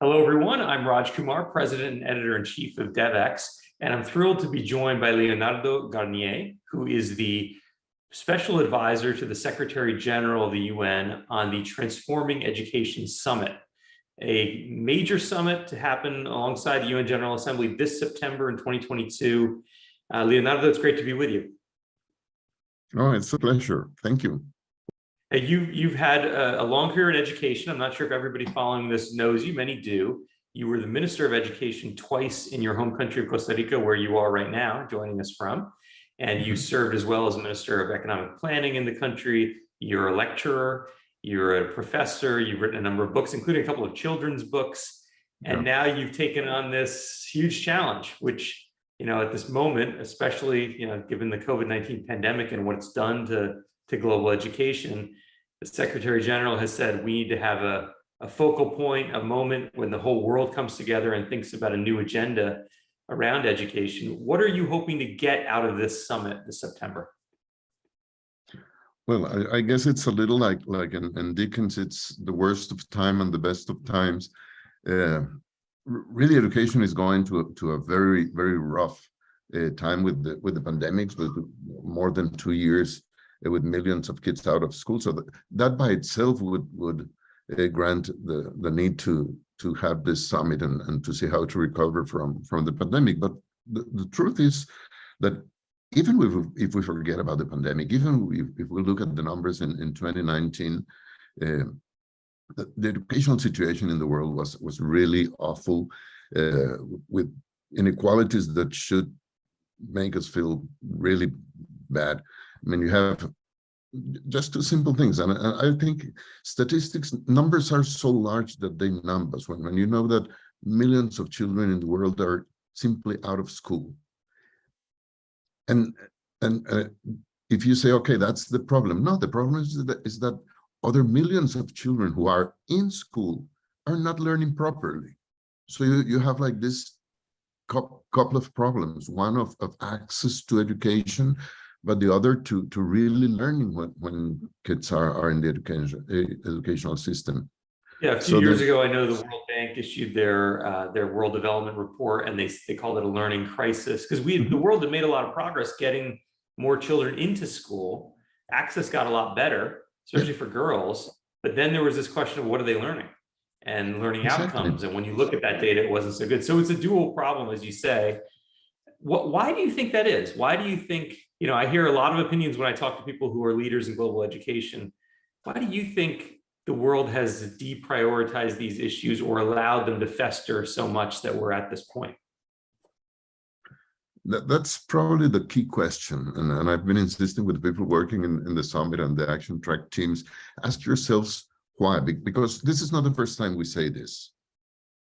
Hello, everyone. I'm Raj Kumar, President and Editor-in-Chief of DevX, and I'm thrilled to be joined by Leonardo Garnier, who is the Special Advisor to the Secretary General of the UN on the Transforming Education Summit, a major summit to happen alongside the UN General Assembly this September in 2022. Leonardo, it's great to be with you. Oh, it's a pleasure. Thank you. You've had a long career in education. I'm not sure if everybody following this knows you. Many do. You were the Minister of Education twice in your home country of Costa Rica, where you are right now, joining us from. And you served as well as Minister of Economic Planning in the country. You're a lecturer. You're a professor. You've written a number of books, including a couple of children's books. And now you've taken on this huge challenge, which, at this moment, especially, given the COVID-19 pandemic and what it's done to global education, the Secretary General has said we need to have a focal point, a moment when the whole world comes together and thinks about a new agenda around education. What are you hoping to get out of this summit this September? Well, I guess it's a little like in Dickens, it's the worst of time and the best of times. Really, education is going to a very, very rough time with the pandemics, with more than 2 years. With millions of kids out of school, so that by itself would grant the need to have this summit and to see how to recover from the pandemic. But the truth is that even if we forget about the pandemic, even if we look at the numbers in 2019, the educational situation in the world was really awful, with inequalities that should make us feel really bad. I mean, you have just two simple things, and I think statistics numbers are so large that they numb us. When you know that millions of children in the world are simply out of school, and if you say, okay, that's the problem. No, the problem is that other millions of children who are in school are not learning properly. So you have like this couple of problems: one of access to education, but the other to really learning when kids are in the educational system. Yeah, a few years ago, I know the World Bank issued their World Development Report, and they called it a learning crisis, because the world had made a lot of progress getting more children into school. Access got a lot better, especially for girls. But then there was this question of what are they learning and learning outcomes. And when you look at that data, it wasn't so good. So it's a dual problem, as you say. Why do you think that is? Why do you think, I hear a lot of opinions when I talk to people who are leaders in global education. Why do you think the world has deprioritized these issues or allowed them to fester so much that we're at this point? That's probably the key question. And I've been insisting with people working in the summit and the action track teams, ask yourselves why, because this is not the first time we say this.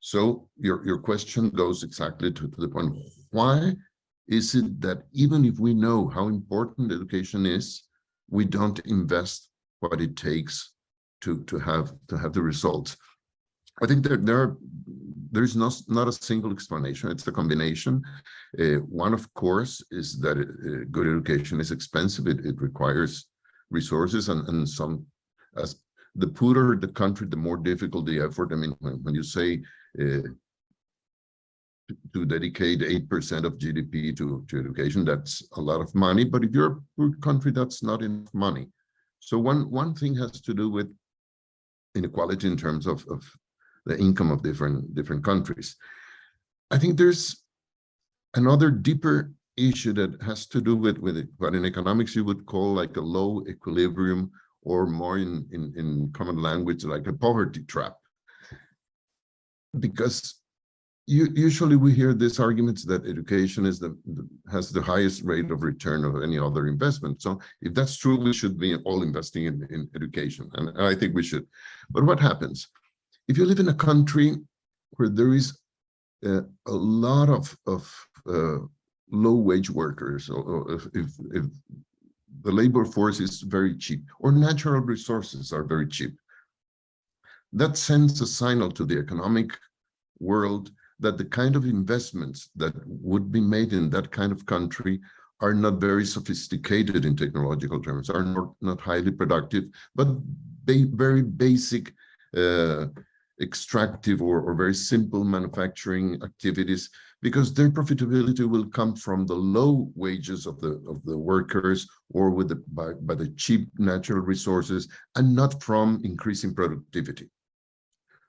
So your question goes exactly to the point. Why is it that even if we know how important education is, we don't invest what it takes to have the results? I think there's not a single explanation. It's a combination. One, of course, is that good education is expensive. It requires resources, and some, as the poorer the country, the more difficult the effort. I mean, when you say to dedicate 8% of GDP to education, that's a lot of money. But if you're a poor country, that's not enough money. So one thing has to do with inequality in terms of the income of different countries. I think there's another deeper issue that has to do with what in economics you would call like a low equilibrium, or more in common language, like a poverty trap. Because usually we hear these arguments that education has the highest rate of return of any other investment. So if that's true, we should be all investing in education, and I think we should. But what happens if you live in a country where there is a lot of low-wage workers, or if the labor force is very cheap, or natural resources are very cheap? That sends a signal to the economic world that the kind of investments that would be made in that kind of country are not very sophisticated in technological terms, are not highly productive, but very basic extractive or very simple manufacturing activities, because their profitability will come from the low wages of the workers, or with by the cheap natural resources, and not from increasing productivity.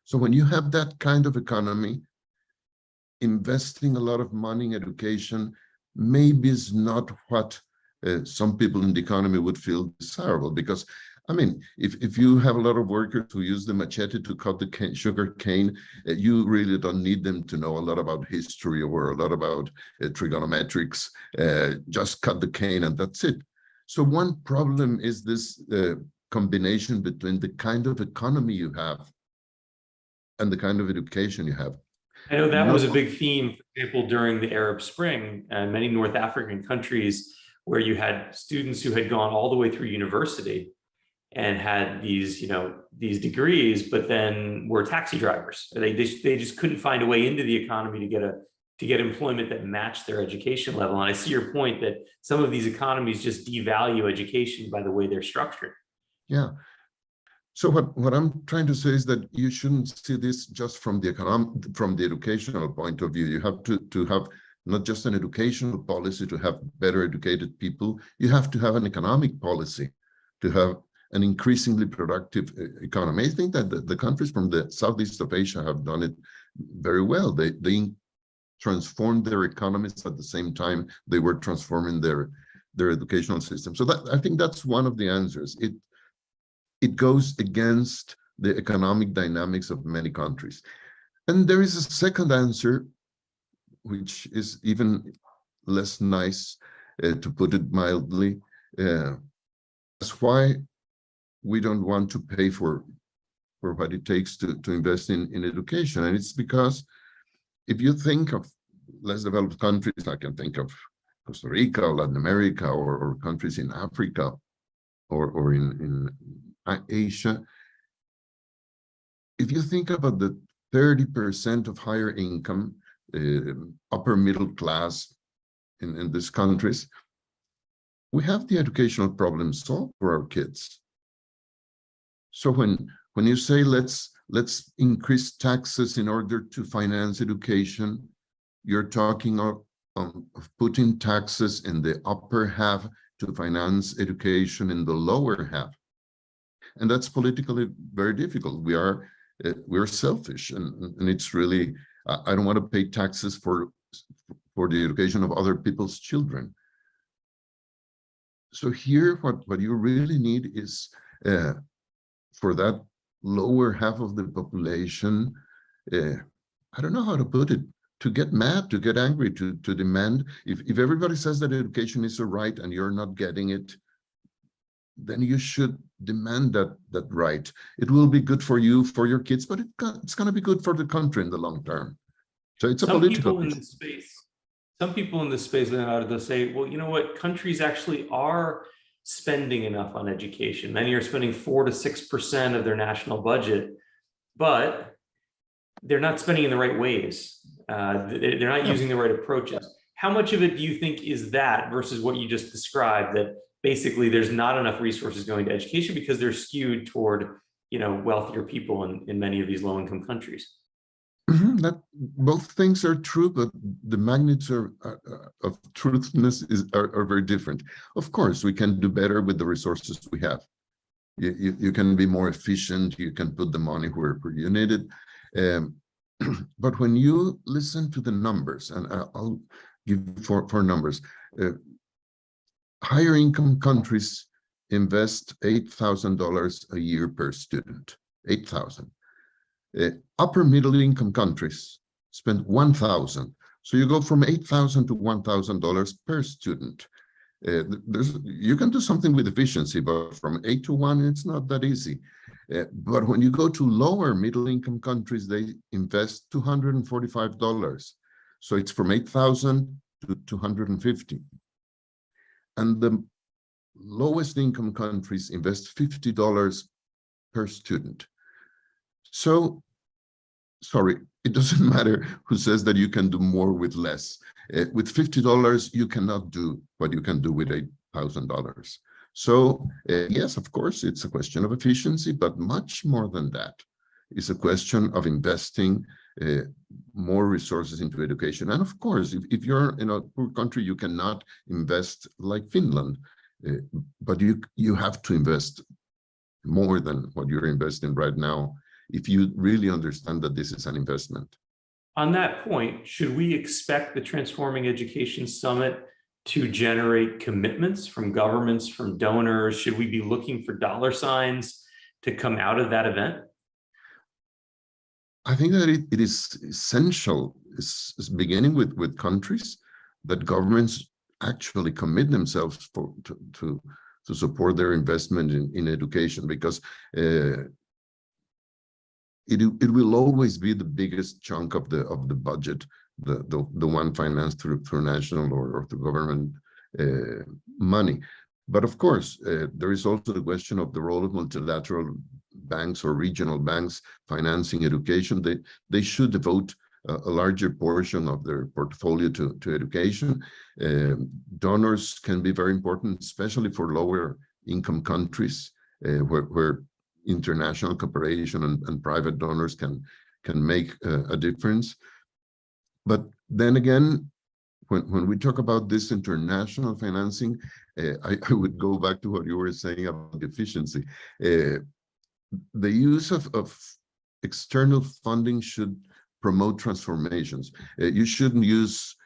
So when you have that kind of economy, investing a lot of money in education maybe is not what some people in the economy would feel desirable. Because, I mean, if you have a lot of workers who use the machete to cut the sugar cane, you really don't need them to know a lot about history or a lot about trigonometrics. Just cut the cane and that's it. So one problem is this combination between the kind of economy you have and the kind of education you have. I know that was a big theme, for example, during the Arab Spring, and many North African countries where you had students who had gone all the way through university and had these, these degrees, but then were taxi drivers. They just couldn't find a way into the economy to get employment that matched their education level. And I see your point that some of these economies just devalue education by the way they're structured. Yeah. So what I'm trying to say is that you shouldn't see this just from the educational point of view. You have to have not just an educational policy to have better educated people. You have to have an economic policy to have an increasingly productive economy. I think that the countries from the Southeast of Asia have done it very well. They transformed their economies at the same time they were transforming their educational system. So I think that's one of the answers. It goes against the economic dynamics of many countries. And there is a second answer, which is even less nice, to put it mildly. That's why we don't want to pay for what it takes to invest in education. And it's because if you think of less developed countries, I can think of Costa Rica, or Latin America, or countries in Africa, or in Asia. If you think about the 30% of higher income, upper middle class in these countries, we have the educational problem solved for our kids. So when you say let's increase taxes in order to finance education, you're talking of putting taxes in the upper half to finance education in the lower half. And that's politically very difficult. We're selfish, and it's really, I don't want to pay taxes for the education of other people's children. So here, what you really need is for that lower half of the population, I don't know how to put it, to get mad, to get angry, to demand. If everybody says that education is a right and you're not getting it, then you should demand that right. It will be good for you, for your kids, but it's going to be good for the country in the long term. So it's a political issue. Some people in this space, Leonardo, they'll say, well, you know what, countries actually are spending enough on education. Many are spending 4 to 6% of their national budget, but they're not spending in the right ways. They're not using the right approaches. How much of it do you think is that versus what you just described, that basically there's not enough resources going to education because they're skewed toward, wealthier people in many of these low-income countries? That both things are true, but the magnitude of truthness are very different. Of course, we can do better with the resources we have. You can be more efficient. You can put the money where you need it. But when you listen to the numbers, and I'll give four numbers. Higher income countries invest $8,000 a year per student, 8,000. Upper middle income countries spend 1,000. So you go from 8,000 to $1,000 per student. You can do something with efficiency, but from 8 to 1, it's not that easy. But when you go to lower middle income countries, they invest $245. So it's from 8,000 to 250. And the lowest income countries invest $50 per student. So, sorry, it doesn't matter who says that you can do more with less. With $50, you cannot do what you can do with $8,000. So, yes, of course, it's a question of efficiency, but much more than that. is a question of investing more resources into education. And of course, if you're in a poor country, you cannot invest like Finland, but you have to invest more than what you're investing right now if you really understand that this is an investment. On that point, should we expect the Transforming Education Summit to generate commitments from governments, from donors? Should we be looking for dollar signs to come out of that event? I think that it is essential, is beginning with countries, that governments actually commit themselves to support their investment in education, because it will always be the biggest chunk of the budget, the one financed through national or through government money. But of course, there is also the question of the role of multilateral banks or regional banks financing education. They should devote a larger portion of their portfolio to education. Donors can be very important, especially for lower income countries, where international cooperation and private donors can make a difference. But then again, when we talk about this international financing, I would go back to what you were saying about efficiency. The use of external funding should promote transformations. You shouldn't use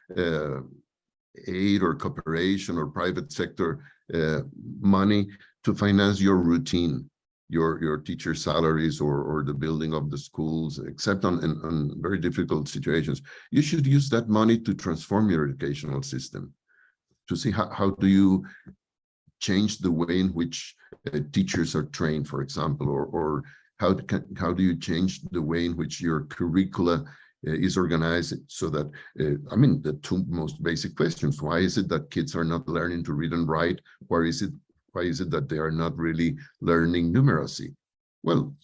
aid or cooperation or private sector money to finance your routine, your teacher salaries or the building of the schools, except on very difficult situations. You should use that money to transform your educational system, to see how do you change the way in which teachers are trained, for example, or how do you change the way in which your curricula is organized, so that I mean, the two most basic questions: why is it that kids are not learning to read and write? Why is it that they are not really learning numeracy? Well,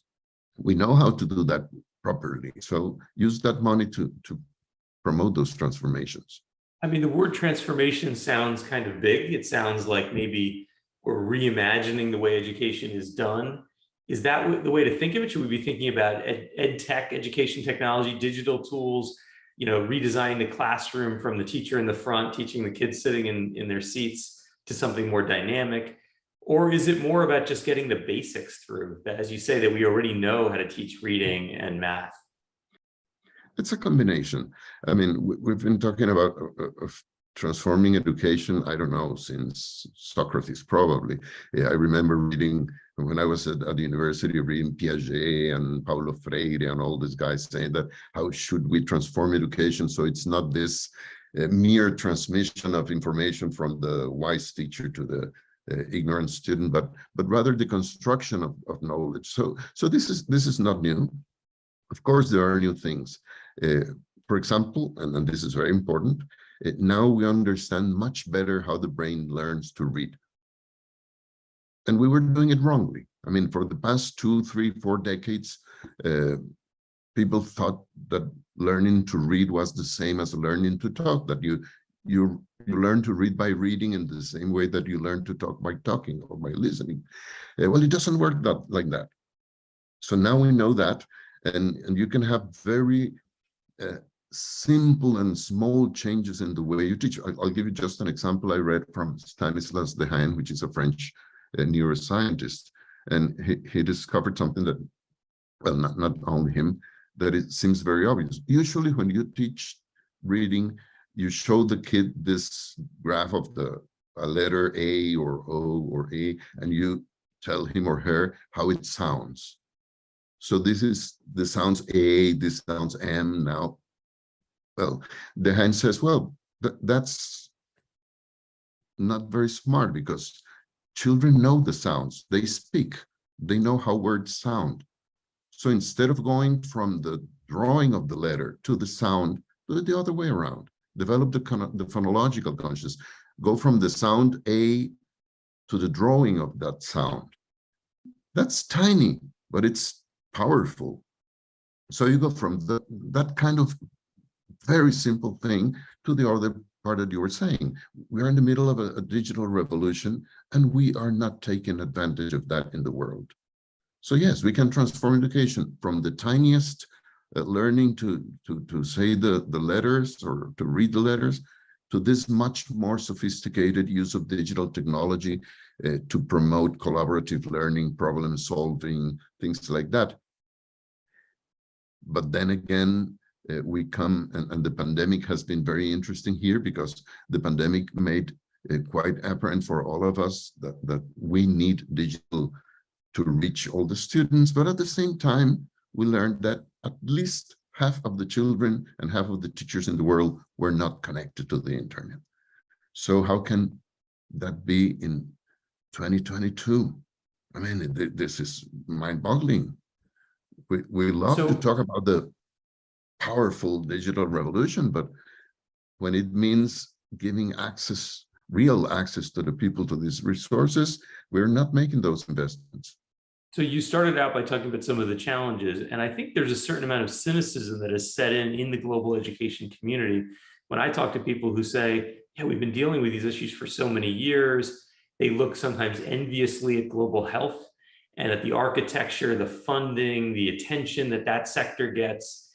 we know how to do that properly, so use that money to promote those transformations. I mean, the word transformation sounds kind of big. It sounds like maybe we're reimagining the way education is done. Is that the way to think of it? Should we be thinking about ed tech, education technology, digital tools, redesigning the classroom from the teacher in the front, teaching the kids sitting in their seats, to something more dynamic? Or is it more about just getting the basics through, that, as you say, that we already know how to teach reading and math? It's a combination. I mean, we've been talking about transforming education, I don't know, since Socrates, probably. Yeah, I remember reading, when I was at the university, reading Piaget and Paulo Freire and all these guys saying that how should we transform education so it's not this mere transmission of information from the wise teacher to the ignorant student, but rather the construction of knowledge. So this is not new. Of course, there are new things. For example, and this is very important, now we understand much better how the brain learns to read. And we were doing it wrongly. I mean, for the past 2, 3, 4 decades, people thought that learning to read was the same as learning to talk, that you learn to read by reading in the same way that you learn to talk by talking or by listening. Well, it doesn't work like that. So now we know that, and you can have very simple and small changes in the way you teach. I'll give you just an example I read from Stanislas Dehaene, which is a French neuroscientist, and he discovered something that, well, not only him, that it seems very obvious. Usually when you teach reading, you show the kid this graph of a letter A or O or A, and you tell him or her how it sounds. So this sounds A, this sounds M now. Well, Dehaene says, well, that's not very smart, because children know the sounds. They speak. They know how words sound. So instead of going from the drawing of the letter to the sound, do it the other way around. Develop the phonological consciousness. Go from the sound A to the drawing of that sound. That's tiny, but it's powerful. So you go from that kind of very simple thing to the other part that you were saying. We're in the middle of a digital revolution, and we are not taking advantage of that in the world. So yes, we can transform education from the tiniest learning to say the letters or to read the letters, to this much more sophisticated use of digital technology to promote collaborative learning, problem solving, things like that. But then again, we come, and the pandemic has been very interesting here, because the pandemic made quite apparent for all of us that we need digital to reach all the students. But at the same time, we learned that at least half of the children and half of the teachers in the world were not connected to the internet. So how can that be in 2022? I mean, this is mind-boggling. We love to talk about the powerful digital revolution, but when it means giving access, real access to the people to these resources, we're not making those investments. So you started out by talking about some of the challenges, and I think there's a certain amount of cynicism that is set in the global education community. When I talk to people who say, yeah, we've been dealing with these issues for so many years, they look sometimes enviously at global health and at the architecture, the funding, the attention that sector gets.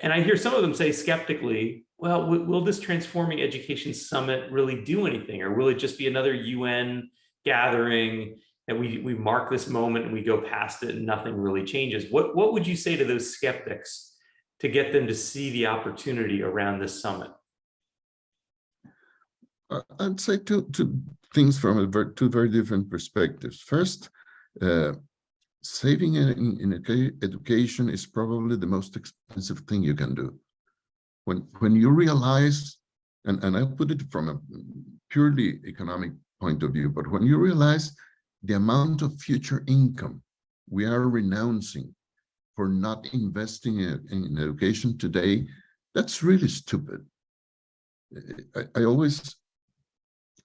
And I hear some of them say skeptically, well, will this Transforming Education Summit really do anything? Or will it just be another UN gathering that we mark this moment and we go past it and nothing really changes? What would you say to those skeptics to get them to see the opportunity around this summit? I'd say two things from two very different perspectives. First, saving in education is probably the most expensive thing you can do. When you realize, and I put it from a purely economic point of view, but when you realize the amount of future income we are renouncing for not investing in education today, that's really stupid. I always,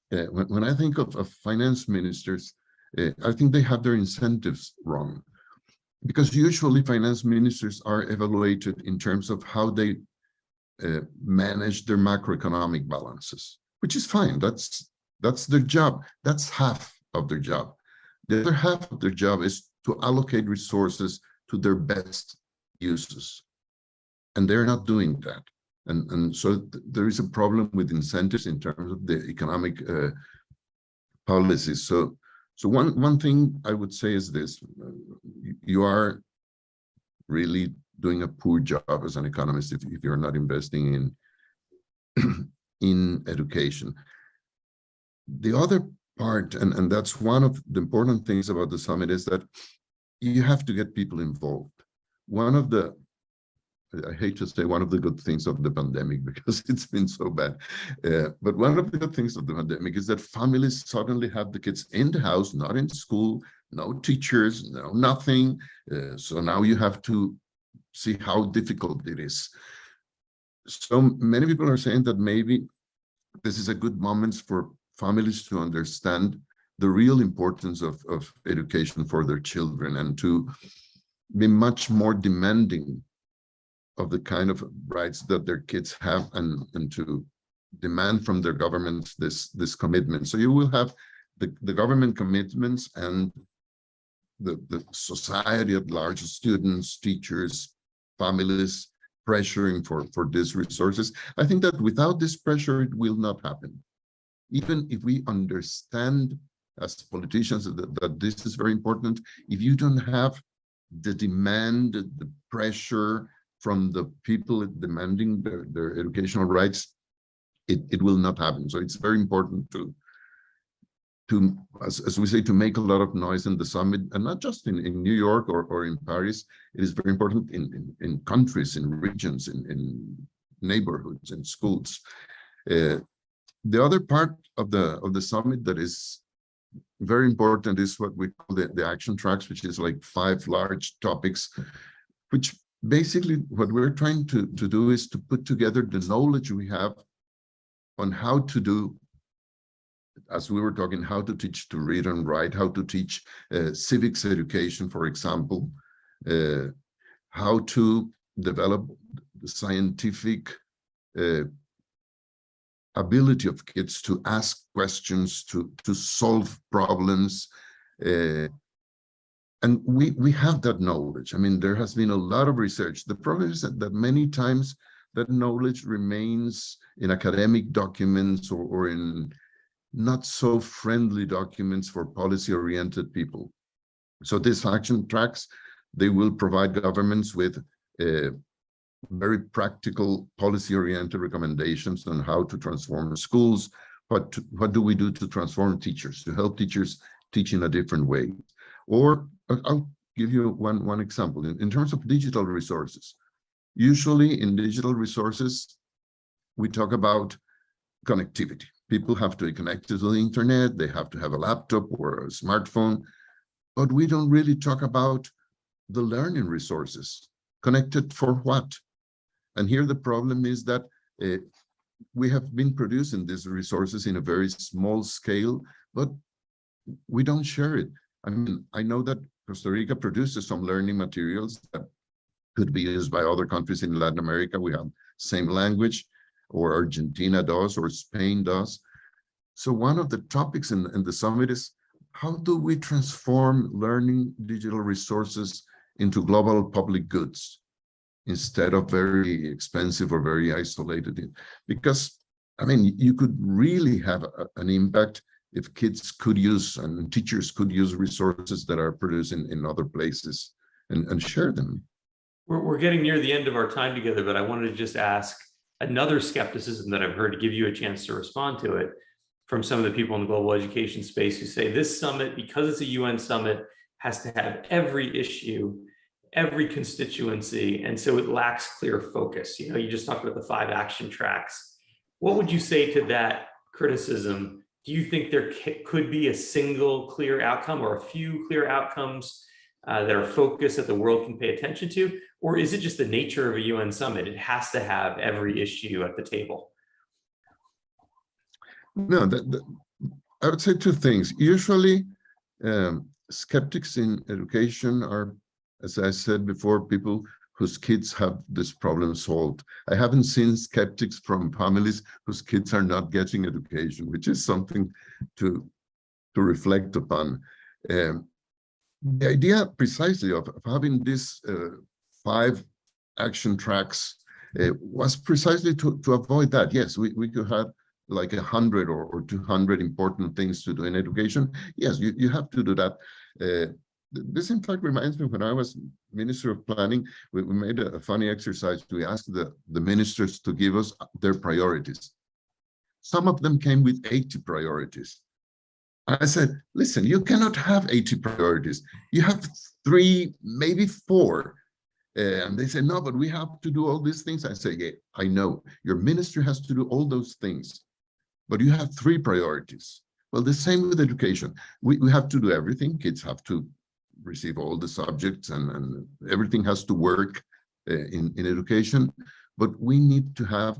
when I think of finance ministers, I think they have their incentives wrong, because usually finance ministers are evaluated in terms of how they manage their macroeconomic balances, which is fine. That's their job. That's half of their job. The other half of their job is to allocate resources to their best uses, and they're not doing that. And so there is a problem with incentives in terms of the economic policies. So one thing I would say is this: you are really doing a poor job as an economist if you're not investing in education. The other part, and that's one of the important things about the summit, is that you have to get people involved. One of the, I hate to say one of the good things of the pandemic, because it's been so bad, but one of the good things of the pandemic is that families suddenly have the kids in the house, not in school, no teachers, no nothing. So now you have to see how difficult it is. So many people are saying that maybe this is a good moment for families to understand the real importance of education for their children, and to be much more demanding of the kind of rights that their kids have, and to demand from their governments this commitment. So you will have the government commitments and the society at large, students, teachers, families, pressuring for these resources. I think that without this pressure, it will not happen. Even if we understand as politicians that this is very important, if you don't have the demand, the pressure from the people demanding their educational rights, it will not happen. So it's very important to as we say, to make a lot of noise in the summit, and not just in New York or in Paris. It is very important in countries, in regions, in neighborhoods, in schools. The other part of the summit that is very important is what we call the action tracks, which is like 5 large topics, which basically what we're trying to do is to put together the knowledge we have on how to do, as we were talking, how to teach to read and write, how to teach civics education, for example, how to develop the scientific ability of kids to ask questions, to solve problems, And we have that knowledge. I mean, there has been a lot of research. The problem is that many times that knowledge remains in academic documents or in not so friendly documents for policy-oriented people. So these action tracks, they will provide governments with very practical policy-oriented recommendations on how to transform schools. What do we do to transform teachers, to help teachers teach in a different way? Or I'll give you one example. In terms of digital resources, usually in digital resources, we talk about connectivity. People have to be connected to the internet, they have to have a laptop or a smartphone, but we don't really talk about the learning resources. Connected for what? And here the problem is that we have been producing these resources in a very small scale, but we don't share it. I mean, I know that Costa Rica produces some learning materials that could be used by other countries in Latin America. We have same language, or Argentina does, or Spain does. So one of the topics in the summit is, how do we transform learning digital resources into global public goods instead of very expensive or very isolated? Because, I mean, you could really have an impact if kids could use and teachers could use resources that are produced in other places and share them. We're getting near the end of our time together, but I wanted to just ask another skepticism that I've heard, to give you a chance to respond to it, from some of the people in the global education space who say this summit, because it's a UN summit, has to have every issue, every constituency, and so it lacks clear focus. You know, you just talked about the 5 action tracks. What would you say to that criticism? Do you think there could be a single clear outcome, or a few clear outcomes that are focused that the world can pay attention to? Or is it just the nature of a UN summit? It has to have every issue at the table. No, I would say 2 things. Usually, skeptics in education are, as I said before, people whose kids have this problem solved. I haven't seen skeptics from families whose kids are not getting education, which is something to reflect upon. The idea precisely of having these 5 action tracks was precisely to avoid that. Yes, we could have like 100 or 200 important things to do in education. Yes, you have to do that. This, in fact, reminds me, when I was Minister of Planning, we made a funny exercise. We asked the ministers to give us their priorities. Some of them came with 80 priorities. I said, listen, you cannot have 80 priorities. You have 3, maybe 4. And they said, no, but we have to do all these things. I say, yeah, I know. Your ministry has to do all those things, but you have 3 priorities. Well, the same with education. We have to do everything. Kids have to receive all the subjects, and everything has to work in education. But we need to have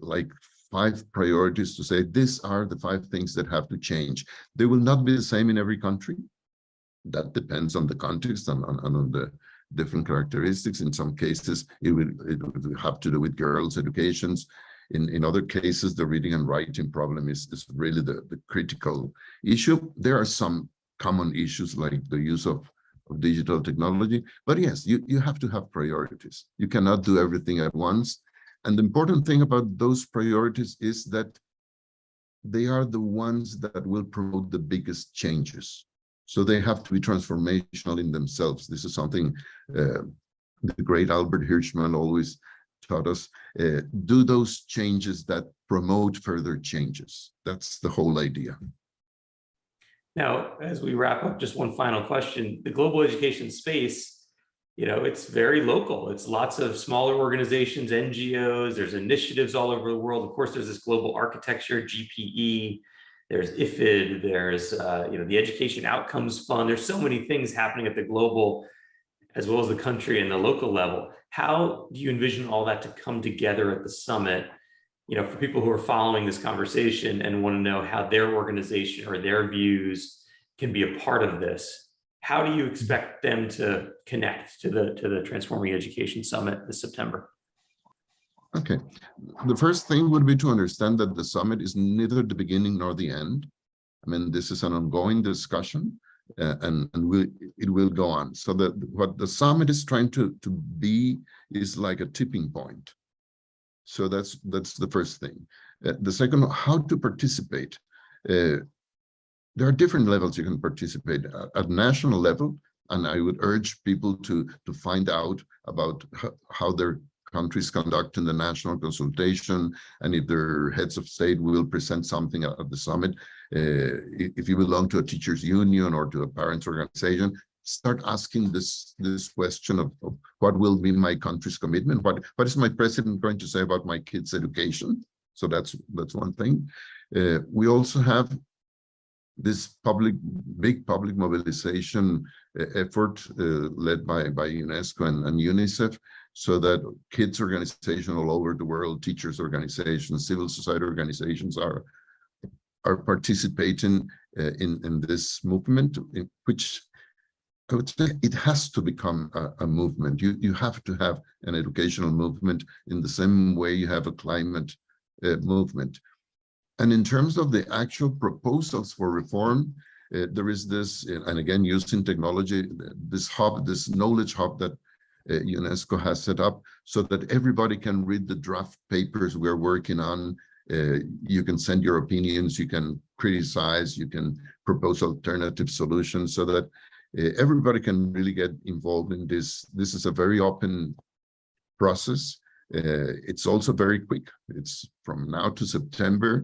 like 5 priorities to say, these are the 5 things that have to change. They will not be the same in every country. That depends on the context and on the different characteristics. In some cases, it will have to do with girls' educations. In other cases, the reading and writing problem is really the critical issue. There are some common issues like the use of digital technology, but yes, you have to have priorities. You cannot do everything at once. And the important thing about those priorities is that they are the ones that will promote the biggest changes. So they have to be transformational in themselves. This is something the great Albert Hirschman always taught us. Do those changes that promote further changes. That's the whole idea. Now, as we wrap up, just one final question. The global education space, you know, it's very local. It's lots of smaller organizations, NGOs, there's initiatives all over the world. Of course, there's this global architecture, GPE, there's IFID, there's you know, the Education Outcomes Fund. There's so many things happening at the global as well as the country and the local level. How do you envision all that to come together at the summit? You know, for people who are following this conversation and want to know how their organization or their views can be a part of this, how do you expect them to connect to the Transforming Education Summit this September? Okay, the first thing would be to understand that the summit is neither the beginning nor the end. I mean, this is an ongoing discussion. it will go on. So that what the summit is trying to be is like a tipping point. So that's the first thing. The second, how to participate. There are different levels you can participate at national level, and I would urge people to find out about how their countries conduct in the national consultation, and if their heads of state will present something at the summit. If you belong to a teachers union or to a parents organization, start asking this question of what will be my country's commitment? What is my president going to say about my kids' education? So that's one thing. We also have this big public mobilization effort led by UNESCO and UNICEF, so that kids organizations all over the world, teachers organizations, civil society organizations are participating in this movement, which I would say it has to become a movement. You have to have an educational movement in the same way you have a climate movement. And in terms of the actual proposals for reform, there is this, and again, using technology, this knowledge hub that UNESCO has set up, so that everybody can read the draft papers we're working on. You can send your opinions, you can criticize, you can propose alternative solutions, so that everybody can really get involved in this. This is a very open process. It's also very quick. It's from now to September,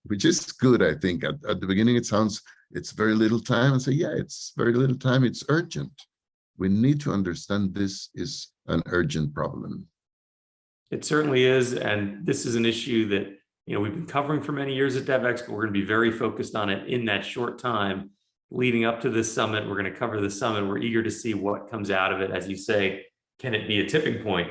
which is good, I think. At the beginning, it sounds it's very little time. I say, yeah, it's very little time. It's urgent. We need to understand this is an urgent problem. It certainly is. And this is an issue that, we've been covering for many years at DevEx, but we're going to be very focused on it in that short time leading up to this summit. We're going to cover the summit. We're eager to see what comes out of it. As you say, can it be a tipping point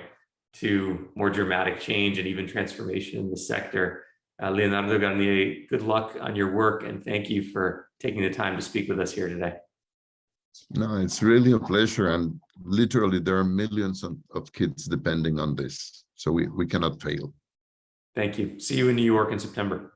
to more dramatic change and even transformation in the sector? Leonardo Garnier, good luck on your work, and thank you for taking the time to speak with us here today. No, it's really a pleasure, and literally there are millions of kids depending on this, so we cannot fail. Thank you. See you in New York in September.